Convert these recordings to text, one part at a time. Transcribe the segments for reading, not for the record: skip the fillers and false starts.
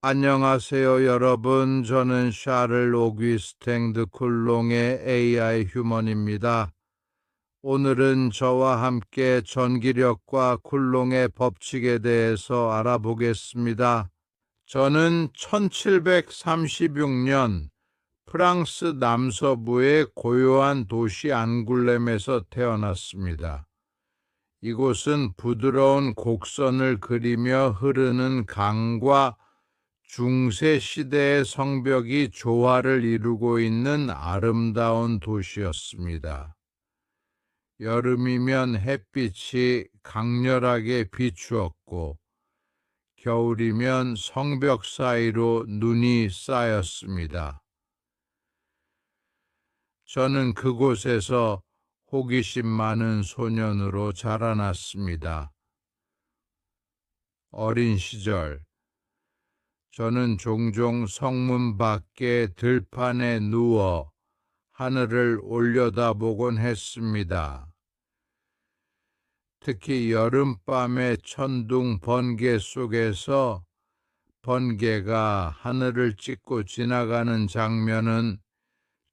안녕하세요, 여러분. 저는 샤를 오귀스탱 드 쿨롱의 AI 휴먼입니다. 오늘은 저와 함께 전기력과 쿨롱의 법칙에 대해서 알아보겠습니다. 저는 1736년 프랑스 남서부의 고요한 도시 앙굴렘에서 태어났습니다. 이곳은 부드러운 곡선을 그리며 흐르는 강과 중세 시대의 성벽이 조화를 이루고 있는 아름다운 도시였습니다. 여름이면 햇빛이 강렬하게 비추었고, 겨울이면 성벽 사이로 눈이 쌓였습니다. 저는 그곳에서 호기심 많은 소년으로 자라났습니다. 어린 시절, 저는 종종 성문 밖에 들판에 누워 하늘을 올려다보곤 했습니다. 특히 여름밤의 천둥 번개 속에서 번개가 하늘을 찍고 지나가는 장면은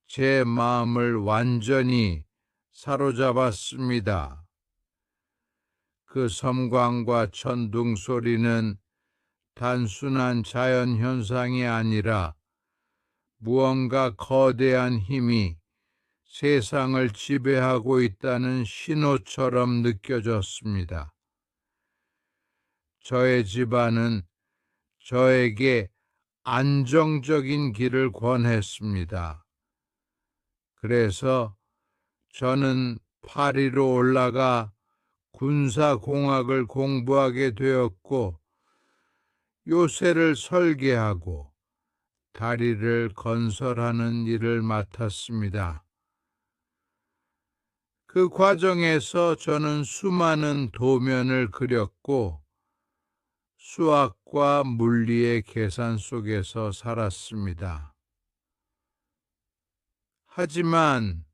제 마음을 완전히 사로잡았습니다. 그 섬광과 천둥 소리는 단순한 자연 현상이 아니라 무언가 거대한 힘이 세상을 지배하고 있다는 신호처럼 느껴졌습니다. 저의 집안은 저에게 안정적인 길을 권했습니다. 그래서 저는 파리로 올라가 군사공학을 공부하게 되었고, 요새를 설계하고 다리를 건설하는 일을 맡았습니다. 그 과정에서 저는 수많은 도면을 그렸고 수학과 물리의 계산 속에서 살았습니다. 하지만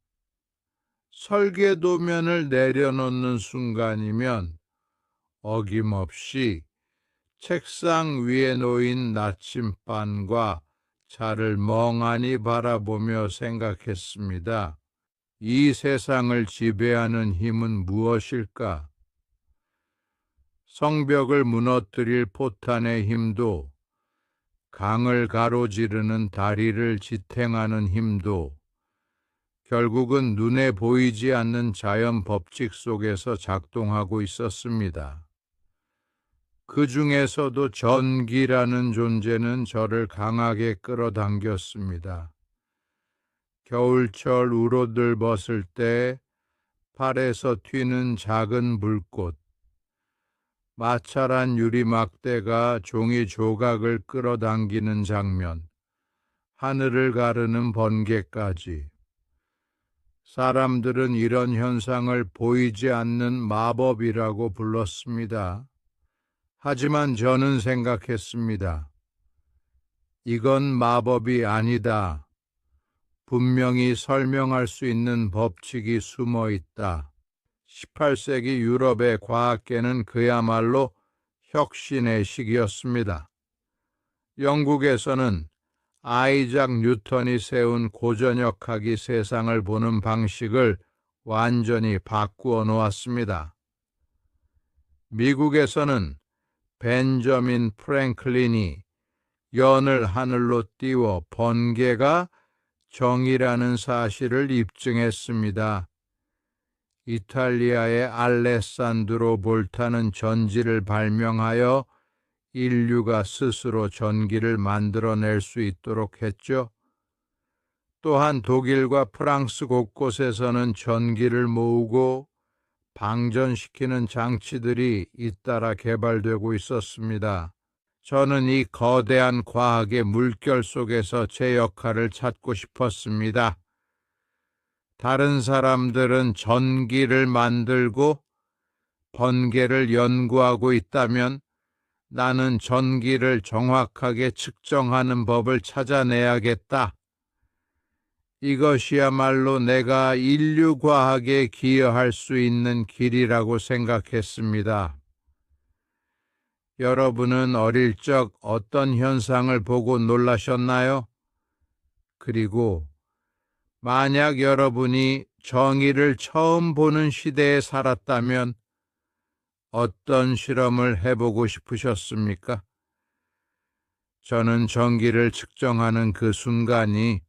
설계 도면을 내려놓는 순간이면 어김없이 책상 위에 놓인 나침반과 자를 멍하니 바라보며 생각했습니다. 이 세상을 지배하는 힘은 무엇일까? 성벽을 무너뜨릴 포탄의 힘도, 강을 가로지르는 다리를 지탱하는 힘도, 결국은 눈에 보이지 않는 자연 법칙 속에서 작동하고 있었습니다. 그 중에서도 전기라는 존재는 저를 강하게 끌어당겼습니다. 겨울철 우로들 벗을 때 팔에서 튀는 작은 불꽃, 마찰한 유리막대가 종이 조각을 끌어당기는 장면, 하늘을 가르는 번개까지. 사람들은 이런 현상을 보이지 않는 마법이라고 불렀습니다. 하지만 저는 생각했습니다. 이건 마법이 아니다. 분명히 설명할 수 있는 법칙이 숨어 있다. 18세기 유럽의 과학계는 그야말로 혁신의 시기였습니다. 영국에서는 아이작 뉴턴이 세운 고전역학이 세상을 보는 방식을 완전히 바꾸어 놓았습니다. 미국에서는 벤저민 프랭클린이 연을 하늘로 띄워 번개가 정이라는 사실을 입증했습니다. 이탈리아의 알레산드로 볼타는 전지를 발명하여 인류가 스스로 전기를 만들어낼 수 있도록 했죠. 또한 독일과 프랑스 곳곳에서는 전기를 모으고 방전시키는 장치들이 잇따라 개발되고 있었습니다. 저는 이 거대한 과학의 물결 속에서 제 역할을 찾고 싶었습니다. 다른 사람들은 전기를 만들고 번개를 연구하고 있다면 나는 전기를 정확하게 측정하는 법을 찾아내야겠다. 이것이야말로 내가 인류 과학에 기여할 수 있는 길이라고 생각했습니다. 여러분은 어릴 적 어떤 현상을 보고 놀라셨나요? 그리고 만약 여러분이 정의를 처음 보는 시대에 살았다면 어떤 실험을 해보고 싶으셨습니까? 저는 전기를 측정하는 그 순간이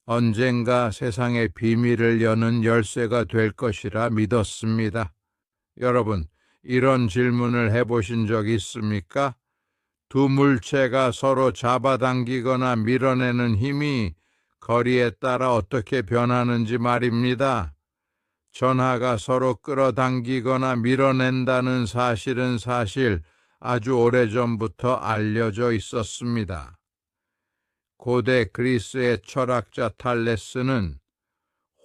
언젠가 세상의 비밀을 여는 열쇠가 될 것이라 믿었습니다. 여러분, 이런 질문을 해보신 적 있습니까? 두 물체가 서로 잡아당기거나 밀어내는 힘이 거리에 따라 어떻게 변하는지 말입니다. 전하가 서로 끌어당기거나 밀어낸다는 사실은 사실 아주 오래전부터 알려져 있었습니다. 고대 그리스의 철학자 탈레스는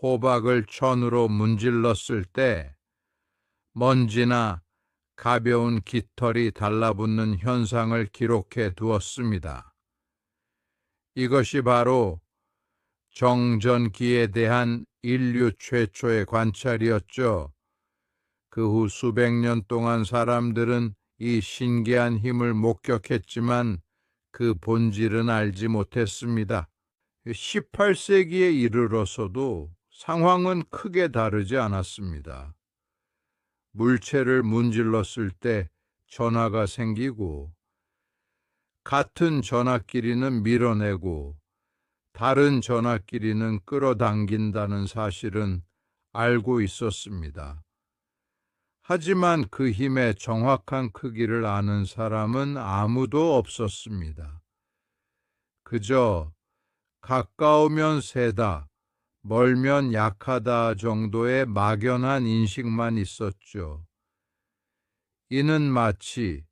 호박을 천으로 문질렀을 때 먼지나 가벼운 깃털이 달라붙는 현상을 기록해 두었습니다. 이것이 바로 정전기에 대한 인류 최초의 관찰이었죠. 그 후 수백 년 동안 사람들은 이 신기한 힘을 목격했지만 그 본질은 알지 못했습니다. 18세기에 이르러서도 상황은 크게 다르지 않았습니다. 물체를 문질렀을 때 전하가 생기고 같은 전하끼리는 밀어내고 다른 전하끼리는 끌어당긴다는 사실은 알고 있었습니다. 하지만 그 힘의 정확한 크기를 아는 사람은 아무도 없었습니다. 그저 가까우면 세다, 멀면 약하다 정도의 막연한 인식만 있었죠. 이는 마치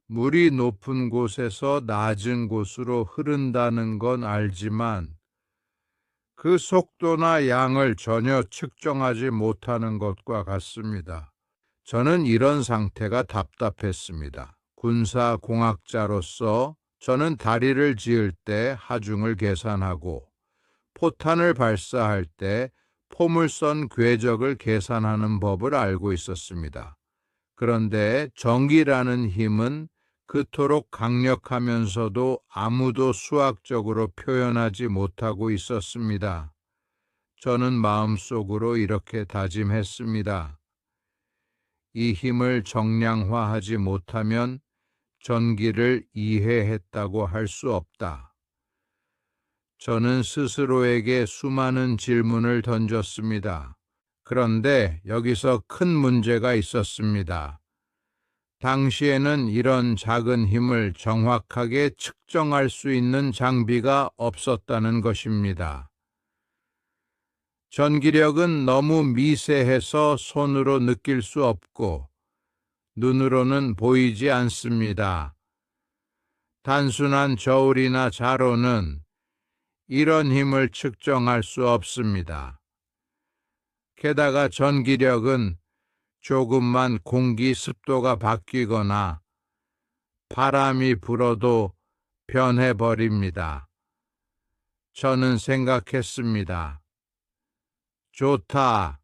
물이 높은 곳에서 낮은 곳으로 흐른다는 건 알지만 그 속도나 양을 전혀 측정하지 못하는 것과 같습니다. 저는 이런 상태가 답답했습니다. 군사공학자로서 저는 다리를 지을 때 하중을 계산하고 포탄을 발사할 때 포물선 궤적을 계산하는 법을 알고 있었습니다. 그런데 전기라는 힘은 그토록 강력하면서도 아무도 수학적으로 표현하지 못하고 있었습니다. 저는 마음속으로 이렇게 다짐했습니다. 이 힘을 정량화하지 못하면 전기를 이해했다고 할 수 없다. 저는 스스로에게 수많은 질문을 던졌습니다. 그런데 여기서 큰 문제가 있었습니다. 당시에는 이런 작은 힘을 정확하게 측정할 수 있는 장비가 없었다는 것입니다. 전기력은 너무 미세해서 손으로 느낄 수 없고 눈으로는 보이지 않습니다. 단순한 저울이나 자로는 이런 힘을 측정할 수 없습니다. 게다가 전기력은 조금만 공기 습도가 바뀌거나 바람이 불어도 변해버립니다. 저는 생각했습니다. 좋다.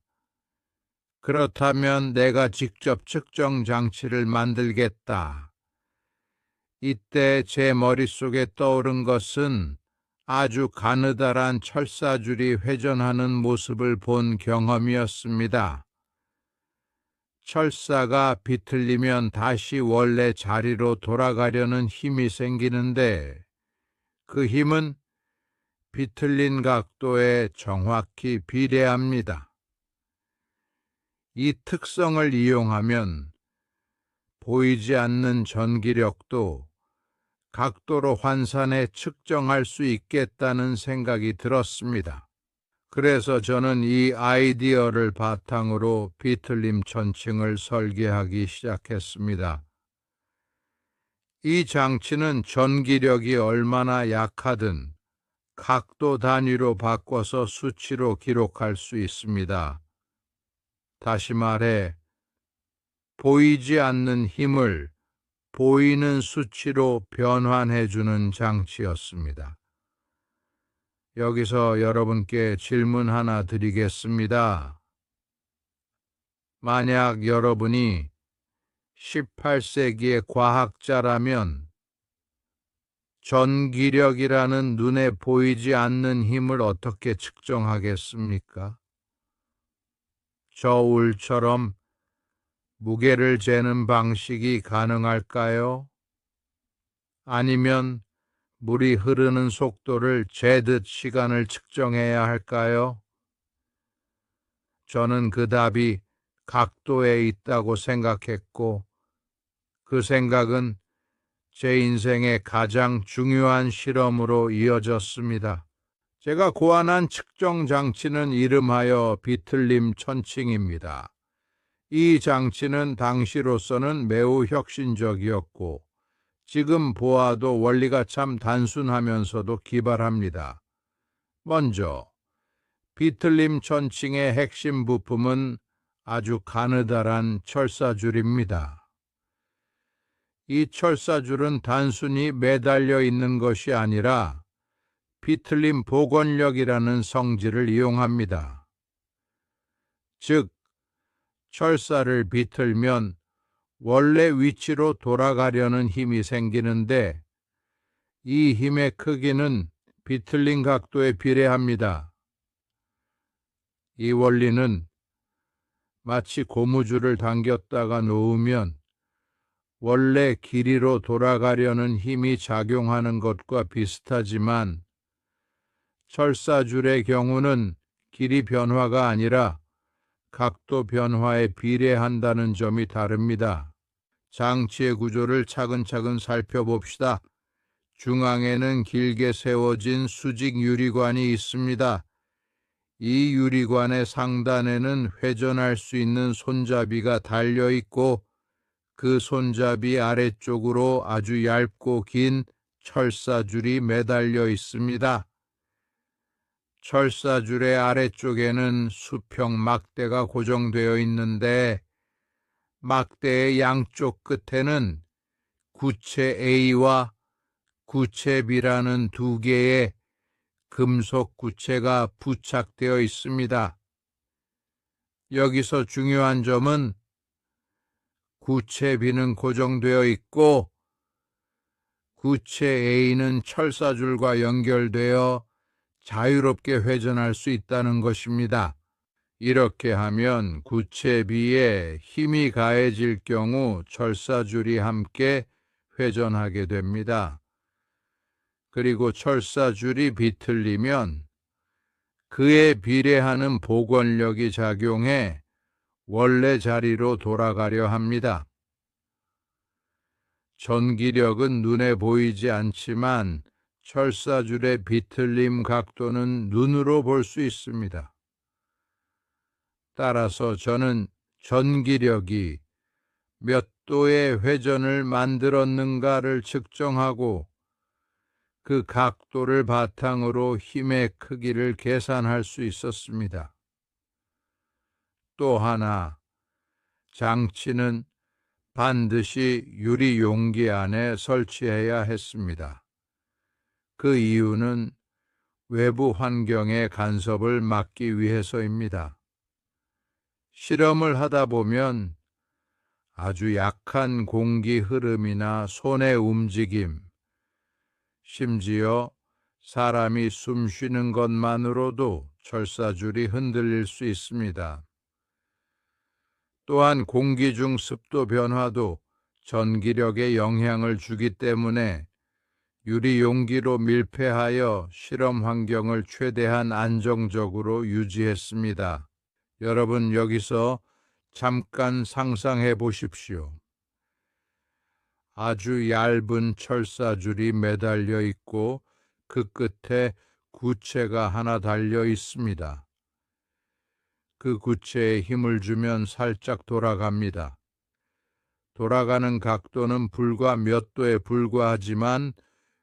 그렇다면 내가 직접 측정 장치를 만들겠다. 이때 제 머릿속에 떠오른 것은 아주 가느다란 철사줄이 회전하는 모습을 본 경험이었습니다. 철사가 비틀리면 다시 원래 자리로 돌아가려는 힘이 생기는데 그 힘은 비틀린 각도에 정확히 비례합니다. 이 특성을 이용하면 보이지 않는 전기력도 각도로 환산해 측정할 수 있겠다는 생각이 들었습니다. 그래서 저는 이 아이디어를 바탕으로 비틀림 천칭을 설계하기 시작했습니다. 이 장치는 전기력이 얼마나 약하든 각도 단위로 바꿔서 수치로 기록할 수 있습니다. 다시 말해, 보이지 않는 힘을 보이는 수치로 변환해주는 장치였습니다. 여기서 여러분께 질문 하나 드리겠습니다. 만약 여러분이 18세기의 과학자라면 전기력이라는 눈에 보이지 않는 힘을 어떻게 측정하겠습니까? 저울처럼 무게를 재는 방식이 가능할까요? 아니면 물이 흐르는 속도를 재듯 시간을 측정해야 할까요? 저는 그 답이 각도에 있다고 생각했고, 그 생각은 제 인생의 가장 중요한 실험으로 이어졌습니다. 제가 고안한 측정 장치는 이름하여 비틀림 천칭입니다. 이 장치는 당시로서는 매우 혁신적이었고, 지금 보아도 원리가 참 단순하면서도 기발합니다. 먼저, 비틀림 천칭의 핵심 부품은 아주 가느다란 철사줄입니다. 이 철사줄은 단순히 매달려 있는 것이 아니라 비틀림 복원력이라는 성질을 이용합니다. 즉, 철사를 비틀면 원래 위치로 돌아가려는 힘이 생기는데 이 힘의 크기는 비틀림 각도에 비례합니다. 이 원리는 마치 고무줄을 당겼다가 놓으면 원래 길이로 돌아가려는 힘이 작용하는 것과 비슷하지만 철사줄의 경우는 길이 변화가 아니라 각도 변화에 비례한다는 점이 다릅니다. 장치의 구조를 차근차근 살펴봅시다. 중앙에는 길게 세워진 수직 유리관이 있습니다. 이 유리관의 상단에는 회전할 수 있는 손잡이가 달려 있고 그 손잡이 아래쪽으로 아주 얇고 긴 철사줄이 매달려 있습니다. 철사줄의 아래쪽에는 수평 막대가 고정되어 있는데 막대의 양쪽 끝에는 구체 A와 구체 B라는 두 개의 금속 구체가 부착되어 있습니다. 여기서 중요한 점은 구체 B는 고정되어 있고 구체 A는 철사줄과 연결되어 자유롭게 회전할 수 있다는 것입니다. 이렇게 하면 구체 B에 힘이 가해질 경우 철사줄이 함께 회전하게 됩니다. 그리고 철사줄이 비틀리면 그에 비례하는 복원력이 작용해 원래 자리로 돌아가려 합니다. 전기력은 눈에 보이지 않지만 철사줄의 비틀림 각도는 눈으로 볼 수 있습니다. 따라서 저는 전기력이 몇 도의 회전을 만들었는가를 측정하고 그 각도를 바탕으로 힘의 크기를 계산할 수 있었습니다. 또 하나, 장치는 반드시 유리 용기 안에 설치해야 했습니다. 그 이유는 외부 환경의 간섭을 막기 위해서입니다. 실험을 하다 보면 아주 약한 공기 흐름이나 손의 움직임, 심지어 사람이 숨 쉬는 것만으로도 철사줄이 흔들릴 수 있습니다. 또한 공기 중 습도 변화도 전기력에 영향을 주기 때문에 유리 용기로 밀폐하여 실험 환경을 최대한 안정적으로 유지했습니다. 여러분, 여기서 잠깐 상상해 보십시오. 아주 얇은 철사줄이 매달려 있고 그 끝에 구체가 하나 달려 있습니다. 그 구체에 힘을 주면 살짝 돌아갑니다. 돌아가는 각도는 불과 몇 도에 불과하지만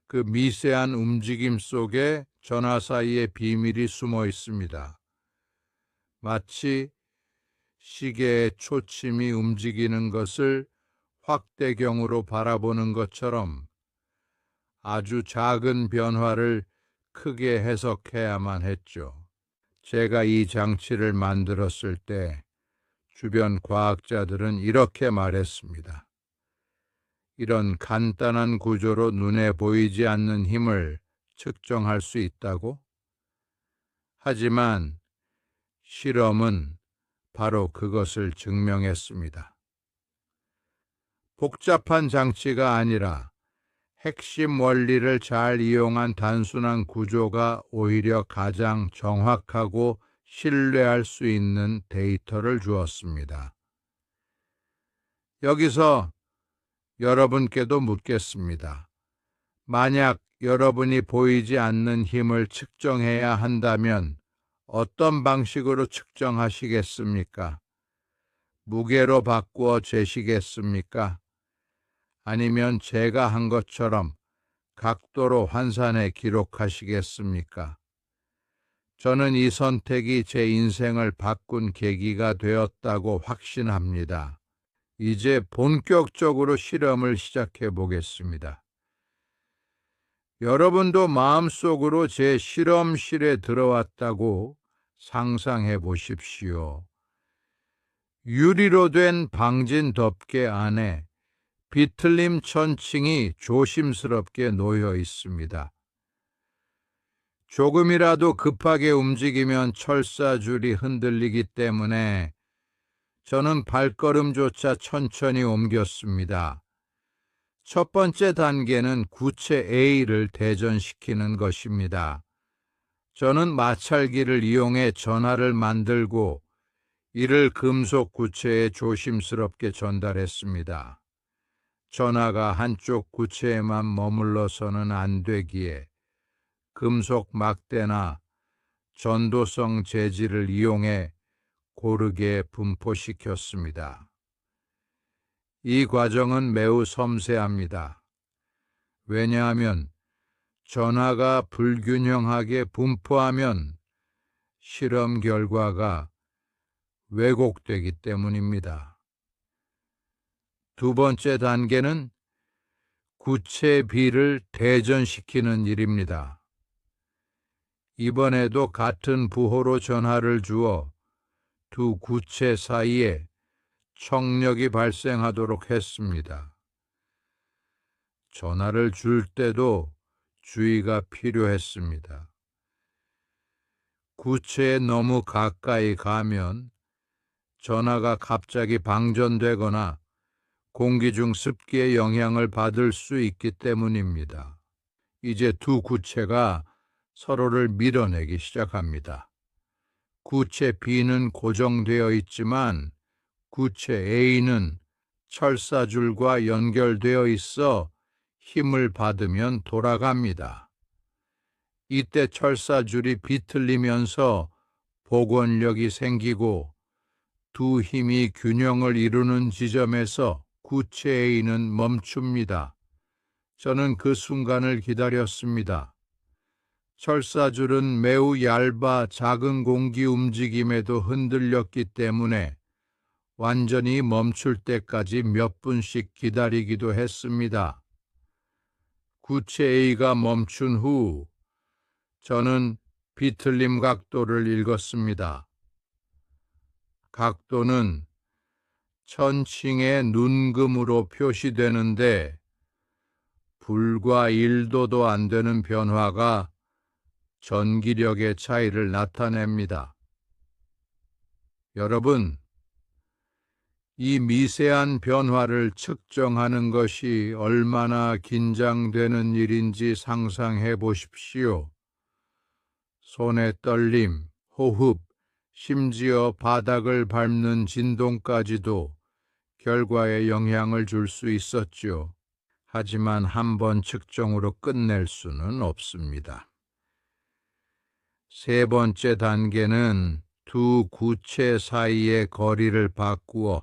그 미세한 움직임 속에 전화 사이에 비밀이 숨어 있습니다. 마치 시계의 초침이 움직이는 것을 확대경으로 바라보는 것처럼 아주 작은 변화를 크게 해석해야만 했죠. 제가 이 장치를 만들었을 때 주변 과학자들은 이렇게 말했습니다. 이런 간단한 구조로 눈에 보이지 않는 힘을 측정할 수 있다고? 하지만 실험은 바로 그것을 증명했습니다. 복잡한 장치가 아니라 핵심 원리를 잘 이용한 단순한 구조가 오히려 가장 정확하고 신뢰할 수 있는 데이터를 주었습니다. 여기서 여러분께도 묻겠습니다. 만약 여러분이 보이지 않는 힘을 측정해야 한다면 어떤 방식으로 측정하시겠습니까? 무게로 바꾸어 재시겠습니까? 아니면 제가 한 것처럼 각도로 환산해 기록하시겠습니까? 저는 이 선택이 제 인생을 바꾼 계기가 되었다고 확신합니다. 이제 본격적으로 실험을 시작해 보겠습니다. 여러분도 마음속으로 제 실험실에 들어왔다고 상상해 보십시오. 유리로 된 방진 덮개 안에 비틀림 천칭이 조심스럽게 놓여 있습니다. 조금이라도 급하게 움직이면 철사줄이 흔들리기 때문에 저는 발걸음조차 천천히 옮겼습니다. 첫 번째 단계는 구체 A를 대전시키는 것입니다. 저는 마찰기를 이용해 전하를 만들고 이를 금속 구체에 조심스럽게 전달했습니다. 전하가 한쪽 구체에만 머물러서는 안 되기에 금속 막대나 전도성 재질을 이용해 고르게 분포시켰습니다. 이 과정은 매우 섬세합니다. 왜냐하면 전하가 불균형하게 분포하면 실험 결과가 왜곡되기 때문입니다. 두 번째 단계는 구체 B를 대전시키는 일입니다. 이번에도 같은 부호로 전하를 주어 두 구체 사이에 청력이 발생하도록 했습니다. 전하를 줄 때도 주의가 필요했습니다. 구체에 너무 가까이 가면 전하가 갑자기 방전되거나 공기 중 습기의 영향을 받을 수 있기 때문입니다. 이제 두 구체가 서로를 밀어내기 시작합니다. 구체 B는 고정되어 있지만 구체 A는 철사줄과 연결되어 있어 힘을 받으면 돌아갑니다. 이때 철사줄이 비틀리면서 복원력이 생기고 두 힘이 균형을 이루는 지점에서 구체 A는 멈춥니다. 저는 그 순간을 기다렸습니다. 철사줄은 매우 얇아 작은 공기 움직임에도 흔들렸기 때문에 완전히 멈출 때까지 몇 분씩 기다리기도 했습니다. 구체 A가 멈춘 후 저는 비틀림 각도를 읽었습니다. 각도는 천칭의 눈금으로 표시되는데 불과 1도도 안 되는 변화가 전기력의 차이를 나타냅니다. 여러분, 이 미세한 변화를 측정하는 것이 얼마나 긴장되는 일인지 상상해 보십시오. 손의 떨림, 호흡, 심지어 바닥을 밟는 진동까지도 결과에 영향을 줄 수 있었죠. 하지만 한 번 측정으로 끝낼 수는 없습니다. 세 번째 단계는 두 구체 사이의 거리를 바꾸어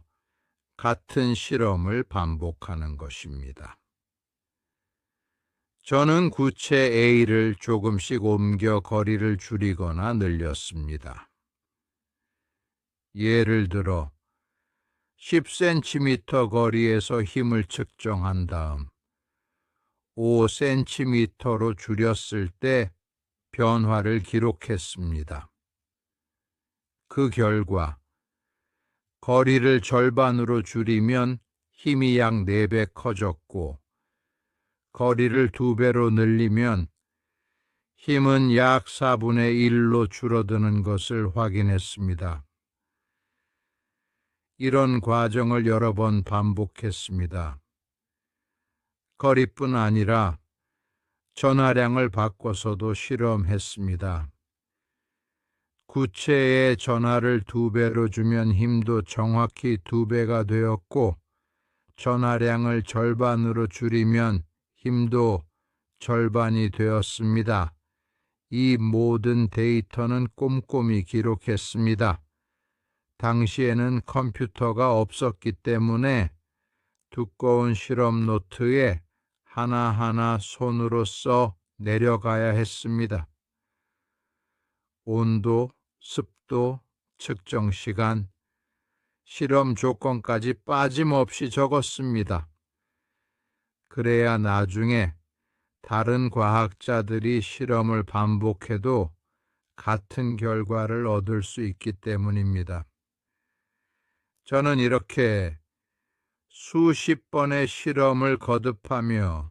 같은 실험을 반복하는 것입니다. 저는 구체 A를 조금씩 옮겨 거리를 줄이거나 늘렸습니다. 예를 들어 10cm 거리에서 힘을 측정한 다음 5cm로 줄였을 때 변화를 기록했습니다. 그 결과 거리를 절반으로 줄이면 힘이 약 4배 커졌고 거리를 2배로 늘리면 힘은 약 4분의 1로 줄어드는 것을 확인했습니다. 이런 과정을 여러 번 반복했습니다. 거리뿐 아니라 전하량을 바꿔서도 실험했습니다. 구체의 전하를 2배로 주면 힘도 정확히 2배가 되었고 전하량을 절반으로 줄이면 힘도 절반이 되었습니다. 이 모든 데이터는 꼼꼼히 기록했습니다. 당시에는 컴퓨터가 없었기 때문에 두꺼운 실험 노트에 하나하나 손으로 써 내려가야 했습니다. 온도, 습도, 측정 시간, 실험 조건까지 빠짐없이 적었습니다. 그래야 나중에 다른 과학자들이 실험을 반복해도 같은 결과를 얻을 수 있기 때문입니다. 저는 이렇게 수십 번의 실험을 거듭하며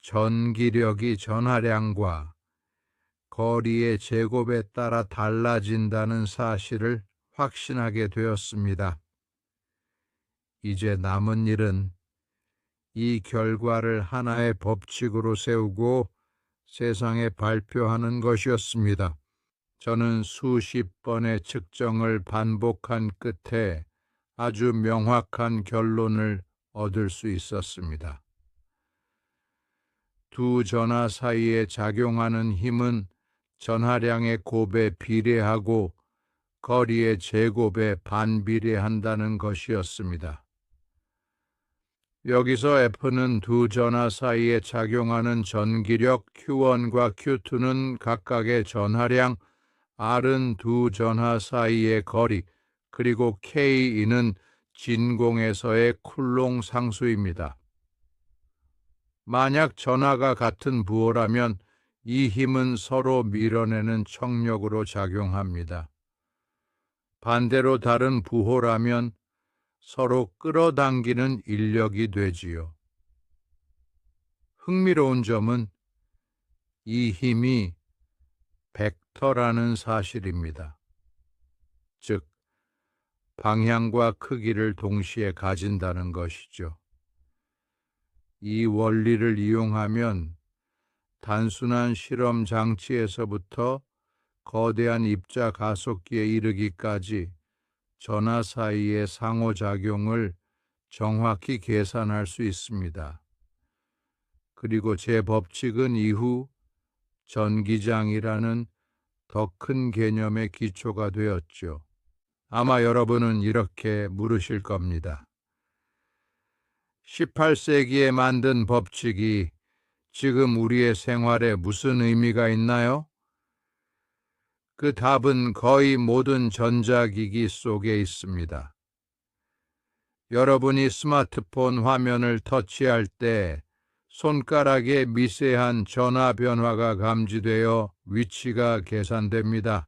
전기력이 전하량과 거리의 제곱에 따라 달라진다는 사실을 확신하게 되었습니다. 이제 남은 일은 이 결과를 하나의 법칙으로 세우고 세상에 발표하는 것이었습니다. 저는 수십 번의 측정을 반복한 끝에 아주 명확한 결론을 얻을 수 있었습니다. 두 전하 사이에 작용하는 힘은 전하량의 곱에 비례하고 거리의 제곱에 반비례한다는 것이었습니다. 여기서 F는 두 전하 사이에 작용하는 전기력 Q1과 Q2는 각각의 전하량, R은 두 전하 사이의 거리, 그리고 K는 진공에서의 쿨롱 상수입니다. 만약 전하가 같은 부호라면 이 힘은 서로 밀어내는 청력으로 작용합니다. 반대로 다른 부호라면 서로 끌어당기는 인력이 되지요. 흥미로운 점은 이 힘이 벡터라는 사실입니다. 즉, 방향과 크기를 동시에 가진다는 것이죠. 이 원리를 이용하면 단순한 실험 장치에서부터 거대한 입자 가속기에 이르기까지 전하 사이의 상호작용을 정확히 계산할 수 있습니다. 그리고 제 법칙은 이후 전기장이라는 더 큰 개념의 기초가 되었죠. 아마 여러분은 이렇게 물으실 겁니다. 18세기에 만든 법칙이 지금 우리의 생활에 무슨 의미가 있나요? 그 답은 거의 모든 전자기기 속에 있습니다. 여러분이 스마트폰 화면을 터치할 때 손가락의 미세한 전화 변화가 감지되어 위치가 계산됩니다.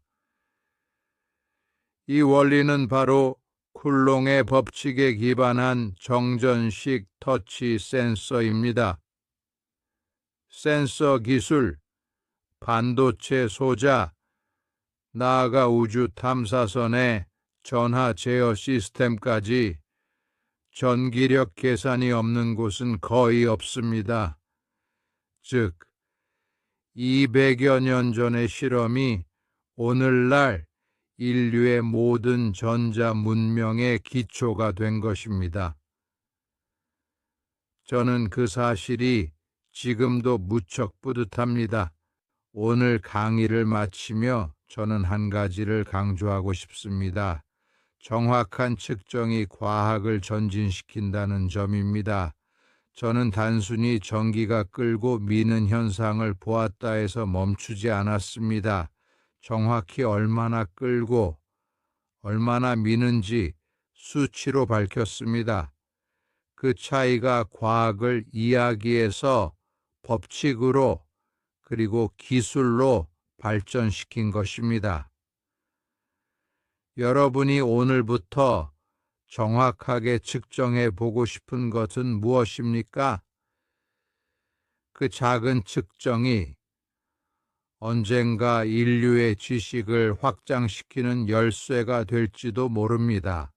이 원리는 바로 쿨롱의 법칙에 기반한 정전식 터치 센서입니다. 센서 기술, 반도체 소자, 나아가 우주 탐사선의 전하 제어 시스템까지 전기력 계산이 없는 곳은 거의 없습니다. 즉, 200여 년 전의 실험이 오늘날 인류의 모든 전자 문명의 기초가 된 것입니다. 저는 그 사실이 지금도 무척 뿌듯합니다. 오늘 강의를 마치며 저는 한 가지를 강조하고 싶습니다. 정확한 측정이 과학을 전진시킨다는 점입니다. 저는 단순히 전기가 끌고 미는 현상을 보았다 해서 멈추지 않았습니다. 정확히 얼마나 끌고 얼마나 미는지 수치로 밝혔습니다. 그 차이가 과학을 이야기에서 법칙으로 그리고 기술로 발전시킨 것입니다. 여러분이 오늘부터 정확하게 측정해 보고 싶은 것은 무엇입니까? 그 작은 측정이 언젠가 인류의 지식을 확장시키는 열쇠가 될지도 모릅니다.